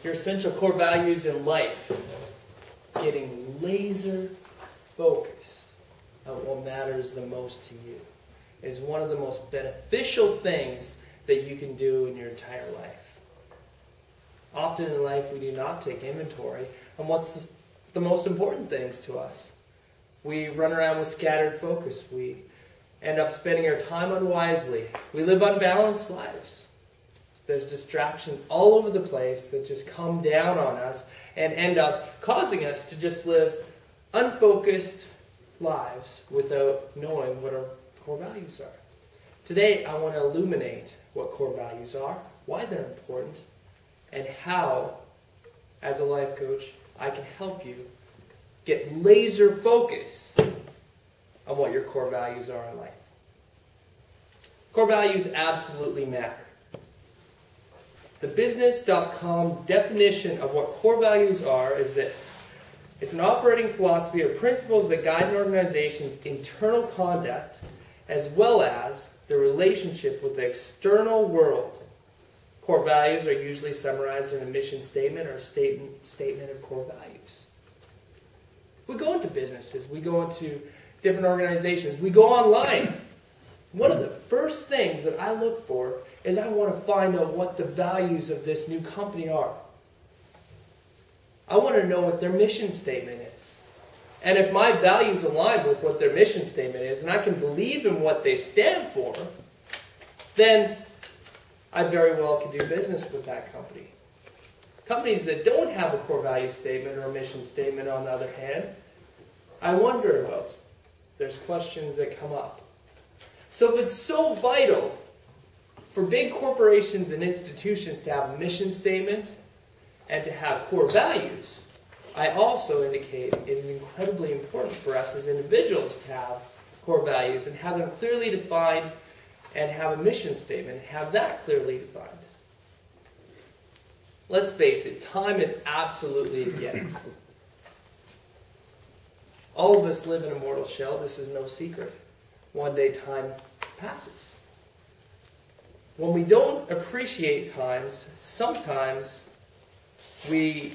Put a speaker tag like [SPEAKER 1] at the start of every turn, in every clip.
[SPEAKER 1] your essential core values in life, getting laser focus on what matters the most to you, is one of the most beneficial things that you can do in your entire life. Often in life we do not take inventory on what's the most important things to us. We run around with scattered focus. We end up spending our time unwisely. We live unbalanced lives. There's distractions all over the place that just come down on us and end up causing us to just live unfocused lives without knowing what our core values are. Today, I want to illuminate what core values are, why they're important, and how, as a life coach, I can help you get laser focus on what your core values are in life. Core values absolutely matter. The business.com definition of what core values are is this. It's an operating philosophy of principles that guide an organization's internal conduct as well as the relationship with the external world. Core values are usually summarized in a mission statement or a statement of core values. We go into businesses, we go into different organizations, we go online. One of the first things that I look for is I want to find out what the values of this new company are. I want to know what their mission statement is. And if my values align with what their mission statement is, and I can believe in what they stand for, then I very well can do business with that company. Companies that don't have a core value statement or a mission statement, on the other hand, I wonder about. There's questions that come up. So if it's so vital for big corporations and institutions to have a mission statement and to have core values, I also indicate it is incredibly important for us as individuals to have core values and have them clearly defined and have a mission statement and have that clearly defined. Let's face it, time is absolutely a gift. All of us live in a mortal shell. This is no secret. One day time passes. When we don't appreciate times, sometimes we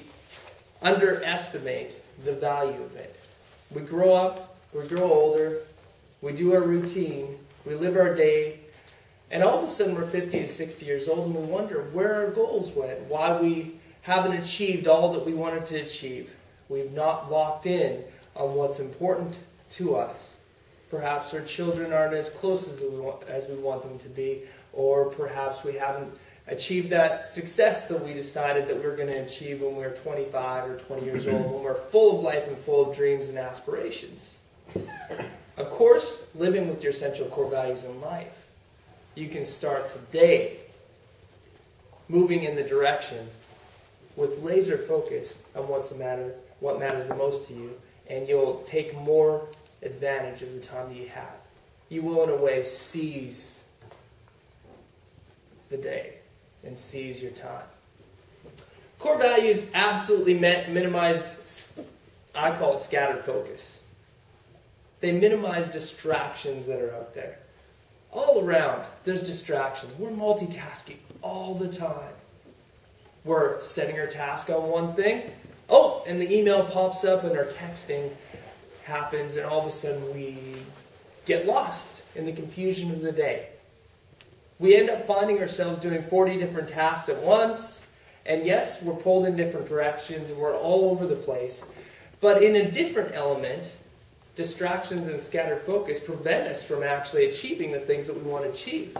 [SPEAKER 1] underestimate the value of it. We grow up, we grow older, we do our routine, we live our day, and all of a sudden we're 50 to 60 years old and we wonder where our goals went, why we haven't achieved all that we wanted to achieve. We've not locked in on what's important to us. Perhaps our children aren't as close as we want them to be, or perhaps we haven't achieved that success that we decided that we were going to achieve when we were 25 or 20 years old, when we're full of life and full of dreams and aspirations. Of course, living with your essential core values in life, you can start today moving in the direction with laser focus on what matters the most to you, and you'll take more advantage of the time that you have. You will, in a way, seize the day and seize your time. Core values absolutely minimize, I call it scattered focus. They minimize distractions that are out there. All around, there's distractions. We're multitasking all the time. We're setting our task on one thing. Oh, and the email pops up and our texting happens, and all of a sudden we get lost in the confusion of the day. We end up finding ourselves doing 40 different tasks at once, and yes, we're pulled in different directions and we're all over the place. But in a different element, distractions and scattered focus prevent us from actually achieving the things that we want to achieve.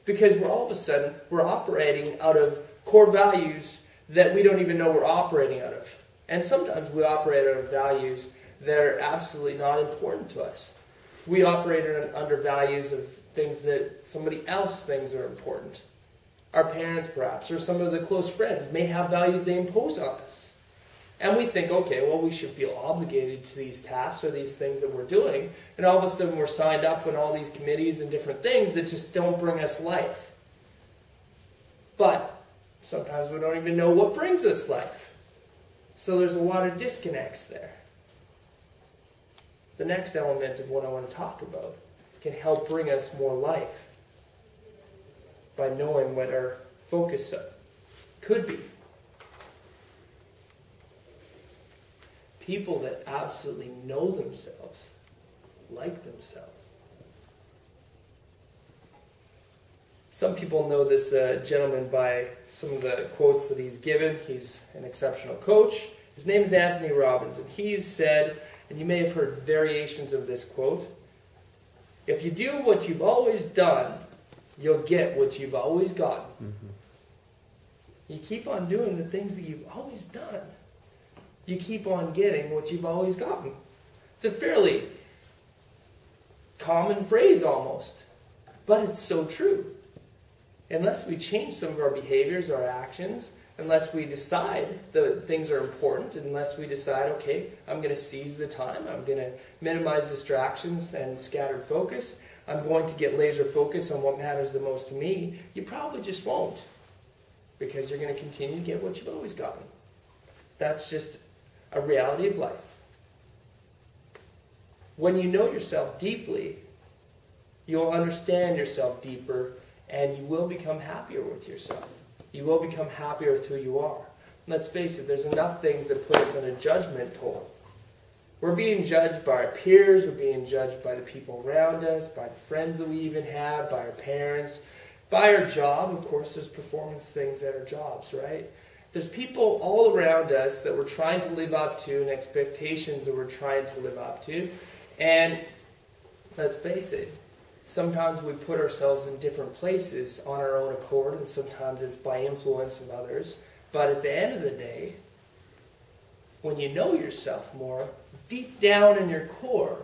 [SPEAKER 1] Because all of a sudden, we're operating out of core values that we don't even know we're operating out of. And sometimes we operate out of values that are absolutely not important to us. We operate under values of things that somebody else thinks are important. Our parents, perhaps, or some of the close friends may have values they impose on us. And we think, okay, well, we should feel obligated to these tasks or these things that we're doing. And all of a sudden we're signed up in all these committees and different things that just don't bring us life. But sometimes we don't even know what brings us life. So there's a lot of disconnects there. The next element of what I want to talk about can help bring us more life by knowing what our focus could be. People that absolutely know themselves, like themselves. Some people know this gentleman by some of the quotes that he's given. He's an exceptional coach. His name is Anthony Robbins, and he's said, and you may have heard variations of this quote, if you do what you've always done, you'll get what you've always gotten. Mm-hmm. You keep on doing the things that you've always done. You keep on getting what you've always gotten. It's a fairly common phrase almost, but it's so true. Unless we change some of our behaviors, our actions, unless we decide that things are important, unless we decide, okay, I'm going to seize the time, I'm going to minimize distractions and scattered focus, I'm going to get laser focus on what matters the most to me, you probably just won't. Because you're going to continue to get what you've always gotten. That's just a reality of life. When you know yourself deeply, you'll understand yourself deeper, and you will become happier with yourself. You will become happier with who you are. And let's face it, there's enough things that put us on a judgment toll. We're being judged by our peers, we're being judged by the people around us, by the friends that we even have, by our parents, by our job. Of course, there's performance things at our jobs, right? There's people all around us that we're trying to live up to and expectations that we're trying to live up to. And let's face it, sometimes we put ourselves in different places on our own accord, and sometimes it's by influence of others. But at the end of the day, when you know yourself more, deep down in your core,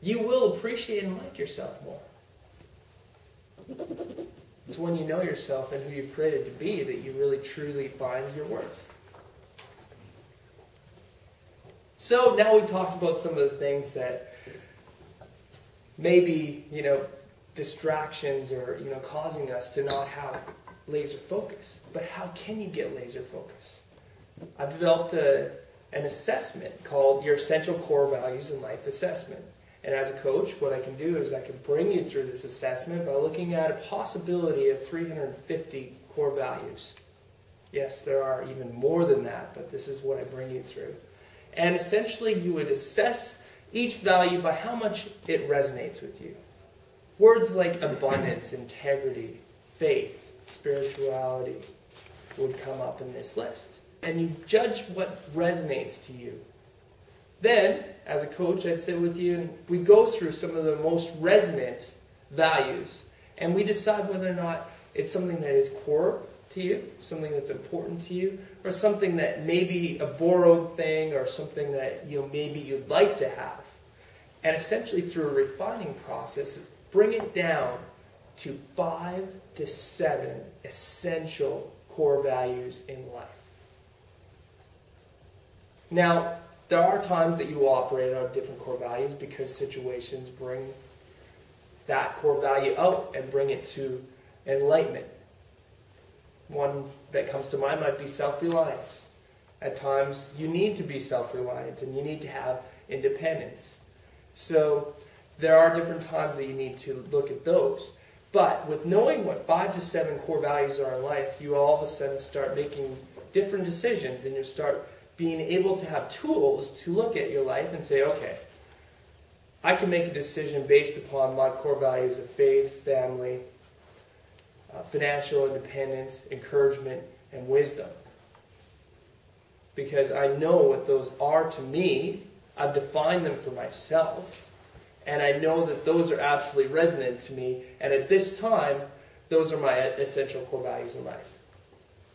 [SPEAKER 1] you will appreciate and like yourself more. It's when you know yourself and who you've created to be that you really truly find your worth. So now we've talked about some of the things that maybe, distractions or, causing us to not have laser focus. But how can you get laser focus? I've developed an assessment called your Essential Core Values in Life Assessment. And as a coach, what I can do is I can bring you through this assessment by looking at a possibility of 350 core values. Yes, there are even more than that, but this is what I bring you through. And essentially, you would assess each value by how much it resonates with you. Words like abundance, integrity, faith, spirituality would come up in this list. And you judge what resonates to you. Then, as a coach, I'd sit with you and we go through some of the most resonant values. And we decide whether or not it's something that is core to you, something that's important to you, or something that may be a borrowed thing or something that maybe you'd like to have. And essentially through a refining process, bring it down to 5 to 7 essential core values in life. Now, there are times that you will operate on different core values because situations bring that core value out and bring it to enlightenment. One that comes to mind might be self-reliance. At times, you need to be self-reliant and you need to have independence. So there are different times that you need to look at those. But with knowing what 5 to 7 core values are in life, you all of a sudden start making different decisions and you start being able to have tools to look at your life and say, okay, I can make a decision based upon my core values of faith, family, financial independence, encouragement, and wisdom. Because I know what those are to me, I've defined them for myself, and I know that those are absolutely resonant to me, and at this time, those are my essential core values in life.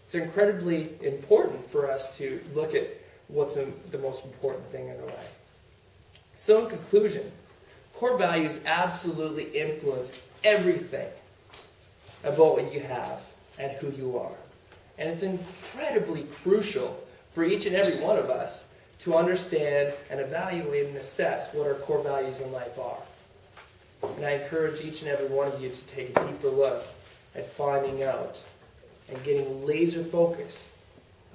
[SPEAKER 1] It's incredibly important for us to look at what's the most important thing in our life. So in conclusion, core values absolutely influence everything about what you have and who you are. And it's incredibly crucial for each and every one of us to understand and evaluate and assess what our core values in life are. And I encourage each and every one of you to take a deeper look at finding out and getting laser focus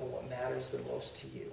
[SPEAKER 1] on what matters the most to you.